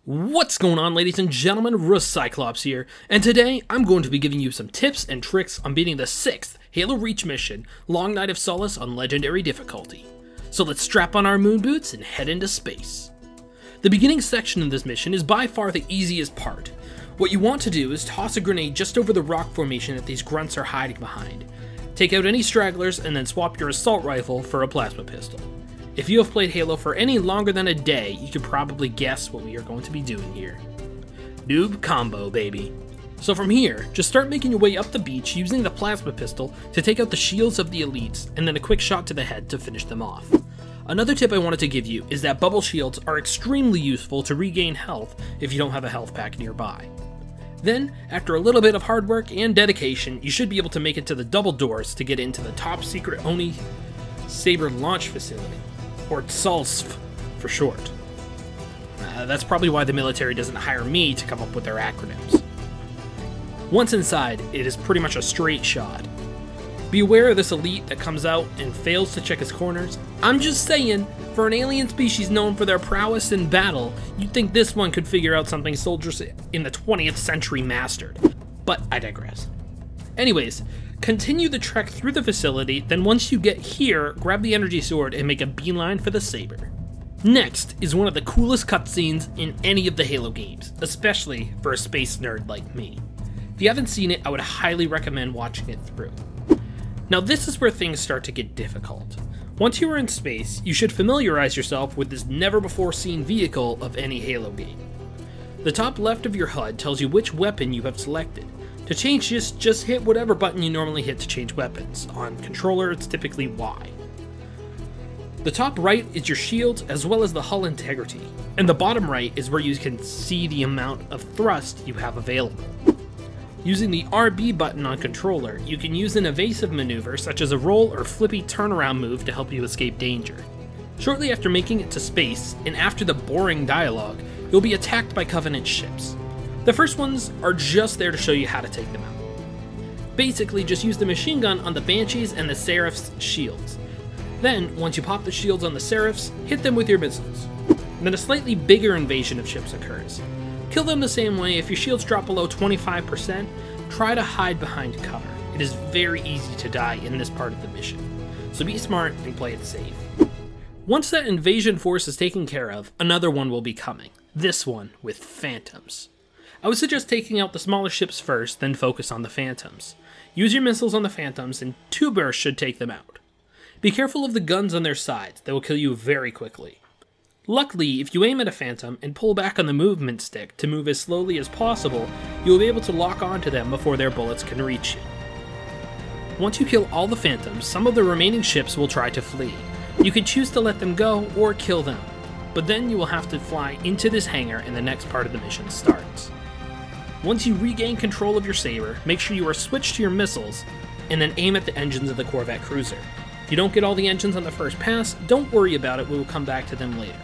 What's going on, ladies and gentlemen? Recyclops here, and today I'm going to be giving you some tips and tricks on beating the 6th Halo Reach mission, Long Night of Solace on Legendary difficulty. So let's strap on our moon boots and head into space. The beginning section of this mission is by far the easiest part. What you want to do is toss a grenade just over the rock formation that these grunts are hiding behind. Take out any stragglers and then swap your assault rifle for a plasma pistol. If you have played Halo for any longer than a day, you can probably guess what we are going to be doing here. Noob combo, baby. So from here, just start making your way up the beach using the plasma pistol to take out the shields of the elites, and then a quick shot to the head to finish them off. Another tip I wanted to give you is that bubble shields are extremely useful to regain health if you don't have a health pack nearby. Then, after a little bit of hard work and dedication, you should be able to make it to the double doors to get into the top secret Oni Saber launch facility. Or TSALSF for short. That's probably why the military doesn't hire me to come up with their acronyms. Once inside, it is pretty much a straight shot. Be aware of this elite that comes out and fails to check his corners. I'm just saying, for an alien species known for their prowess in battle, you'd think this one could figure out something soldiers in the 20th century mastered. But I digress. Anyways, continue the trek through the facility, then once you get here, grab the energy sword and make a beeline for the saber. Next is one of the coolest cutscenes in any of the Halo games, especially for a space nerd like me. If you haven't seen it, I would highly recommend watching it through. Now this is where things start to get difficult. Once you are in space, you should familiarize yourself with this never-before-seen vehicle of any Halo game. The top left of your HUD tells you which weapon you have selected. To change this, just hit whatever button you normally hit to change weapons. On controller, it's typically Y. The top right is your shields as well as the hull integrity, and the bottom right is where you can see the amount of thrust you have available. Using the RB button on controller, you can use an evasive maneuver such as a roll or flippy turnaround move to help you escape danger. Shortly after making it to space, and after the boring dialogue, you'll be attacked by Covenant ships. The first ones are just there to show you how to take them out. Basically, just use the machine gun on the Banshees and the Seraph's shields. Then, once you pop the shields on the Seraphs, hit them with your missiles. Then a slightly bigger invasion of ships occurs. Kill them the same way. If your shields drop below 25%, try to hide behind cover. It is very easy to die in this part of the mission, so be smart and play it safe. Once that invasion force is taken care of, another one will be coming. This one with Phantoms. I would suggest taking out the smaller ships first, then focus on the Phantoms. Use your missiles on the Phantoms, and 2 bursts should take them out. Be careful of the guns on their sides, they will kill you very quickly. Luckily, if you aim at a Phantom and pull back on the movement stick to move as slowly as possible, you will be able to lock onto them before their bullets can reach you. Once you kill all the Phantoms, some of the remaining ships will try to flee. You can choose to let them go or kill them, but then you will have to fly into this hangar and the next part of the mission starts. Once you regain control of your saber, make sure you are switched to your missiles, and then aim at the engines of the Corvette cruiser. If you don't get all the engines on the first pass, don't worry about it, we will come back to them later.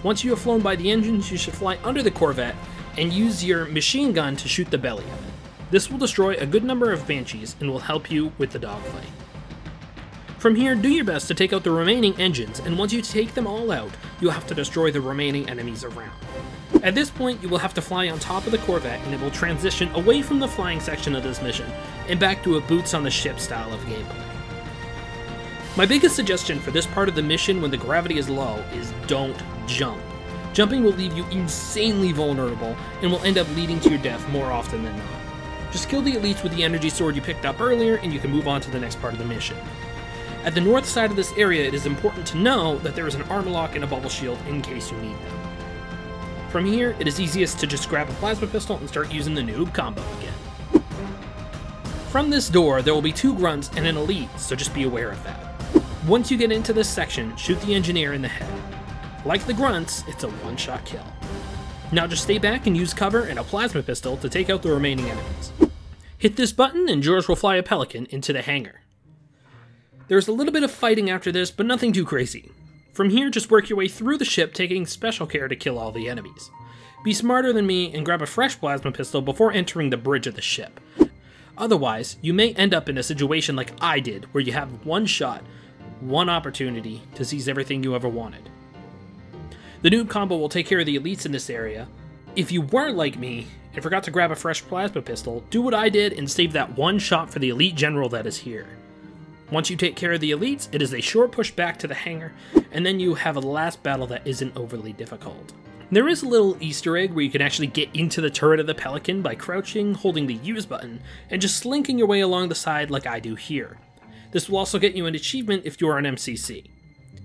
Once you have flown by the engines, you should fly under the Corvette and use your machine gun to shoot the belly of it. This will destroy a good number of Banshees and will help you with the dogfight. From here, do your best to take out the remaining engines, and once you take them all out, you'll have to destroy the remaining enemies around. At this point, you will have to fly on top of the Corvette, and it will transition away from the flying section of this mission, and back to a boots on the ship style of gameplay. My biggest suggestion for this part of the mission when the gravity is low is don't jump. Jumping will leave you insanely vulnerable, and will end up leading to your death more often than not. Just kill the elites with the energy sword you picked up earlier, and you can move on to the next part of the mission. At the north side of this area, it is important to know that there is an armor lock and a bubble shield in case you need them. From here, it is easiest to just grab a plasma pistol and start using the noob combo again. From this door, there will be 2 grunts and an elite, so just be aware of that. Once you get into this section, shoot the engineer in the head. Like the grunts, it's a one-shot kill. Now just stay back and use cover and a plasma pistol to take out the remaining enemies. Hit this button and George will fly a Pelican into the hangar. There's a little bit of fighting after this, but nothing too crazy. From here, just work your way through the ship, taking special care to kill all the enemies. Be smarter than me and grab a fresh plasma pistol before entering the bridge of the ship. Otherwise, you may end up in a situation like I did, where you have one shot, one opportunity to seize everything you ever wanted. The noob combo will take care of the elites in this area, If you weren't like me and forgot to grab a fresh plasma pistol, do what I did and save that one shot for the elite general that is here. Once you take care of the elites, it is a short push back to the hangar, and then you have a last battle that isn't overly difficult. There is a little Easter egg where you can actually get into the turret of the Pelican by crouching, holding the use button, and just slinking your way along the side like I do here. This will also get you an achievement if you are an MCC.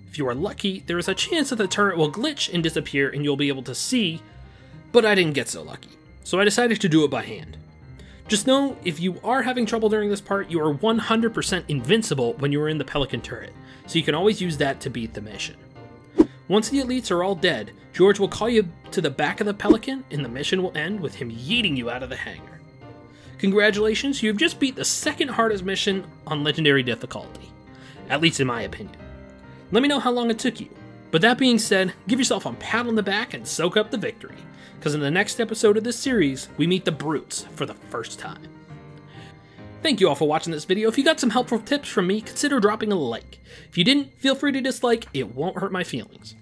If you are lucky, there is a chance that the turret will glitch and disappear and you'll be able to see, but I didn't get so lucky, so I decided to do it by hand. Just know, if you are having trouble during this part, you are 100% invincible when you are in the Pelican turret, so you can always use that to beat the mission. Once the elites are all dead, George will call you to the back of the Pelican, and the mission will end with him yeeting you out of the hangar. Congratulations, you have just beat the second hardest mission on Legendary difficulty, at least in my opinion. Let me know how long it took you. But that being said, give yourself a pat on the back and soak up the victory, because in the next episode of this series, we meet the Brutes for the first time. Thank you all for watching this video. If you got some helpful tips from me, consider dropping a like. If you didn't, feel free to dislike, it won't hurt my feelings.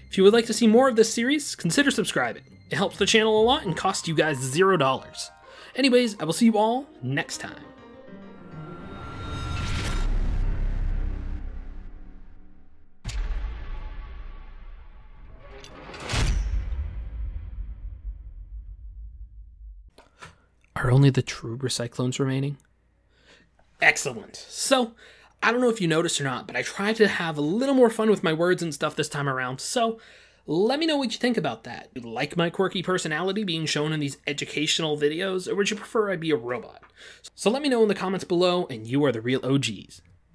If you would like to see more of this series, consider subscribing. It helps the channel a lot and costs you guys $0. Anyways, I will see you all next time. Are only the true Recyclones remaining? Excellent. So, I don't know if you noticed or not, but I tried to have a little more fun with my words and stuff this time around, so let me know what you think about that. Do you like my quirky personality being shown in these educational videos, or would you prefer I be a robot? So let me know in the comments below, and you are the real OGs.